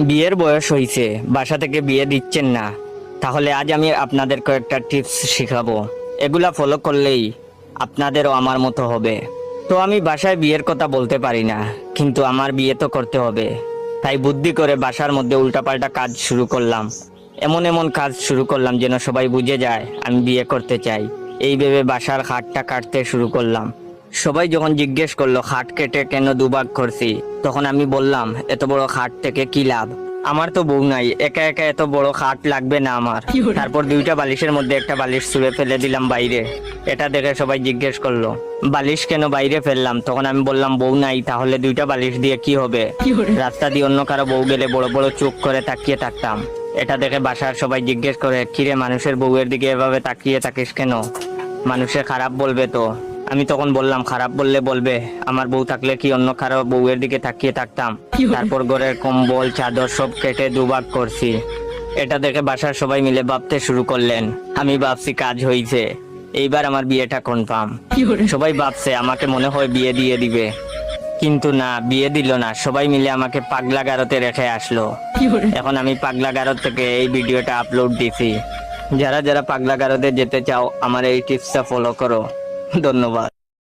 বিয়ের বয়স হয়েছে, বাসা থেকে বিয়ে দিচ্ছেন না, তাহলে আজ আমি আপনাদের কয়েকটা টিপস শিখাবো। এগুলা ফলো করলেই আপনাদেরও আমার মতো হবে। তো আমি বাসায় বিয়ের কথা বলতে পারি না, কিন্তু আমার বিয়ে তো করতে হবে। তাই বুদ্ধি করে বাসার মধ্যে উল্টাপাল্টা কাজ শুরু করলাম। এমন এমন কাজ শুরু করলাম যেন সবাই বুঝে যায় আমি বিয়ে করতে চাই। এই ভেবে বাসার খাটটা কাটতে শুরু করলাম। সবাই যখন জিজ্ঞেস করলো খাট কেটে কেন দুভাগ করছি, তখন আমি বললাম এত বড় খাট থেকে কি লাভ, আমার তো বউ নাই, একা একা এত বড় খাট লাগবে না আমার। তারপর দুইটা বালিশের মধ্যে একটা বালিশ ছুঁড়ে ফেলে দিলাম বাইরে। এটা দেখে সবাই জিজ্ঞেস করলো বালিশ কেন বাইরে ফেললাম, তখন আমি বললাম বউ নাই, তাহলে দুইটা বালিশ দিয়ে কি হবে। রাস্তা দিয়ে অন্য কারো বউ গেলে বড় বড় চোখ করে তাকিয়ে থাকতাম। এটা দেখে বাসার সবাই জিজ্ঞেস করে কিরে মানুষের বউয়ের দিকে এভাবে তাকিয়ে থাকিস কেন, মানুষে খারাপ বলবে তো। আমি তখন বললাম খারাপ বললে বলবে, আমার বউ থাকলে কি অন্য কারো বউয়ের দিকে তাকিয়ে থাকতাম। তারপর ঘরের কম্বল চাদর সব কেটে দুভাগ করছি। এটা দেখে বাসার সবাই মিলে ভাবতে শুরু করলেন। আমি ভাবছি কাজ হয়েছে, এইবার আমার বিয়েটা কনফার্ম। সবাই ভাবছে আমাকে মনে হয় বিয়ে দিয়ে দিবে, কিন্তু না, বিয়ে দিল না। সবাই মিলে আমাকে পাগলা গারদে রেখে আসলো। এখন আমি পাগলা গারদ থেকে এই ভিডিওটা আপলোড দিছি। যারা যারা পাগলা গারদে যেতে চাও আমার এই টিপসটা ফলো করো। ধন্যবাদ।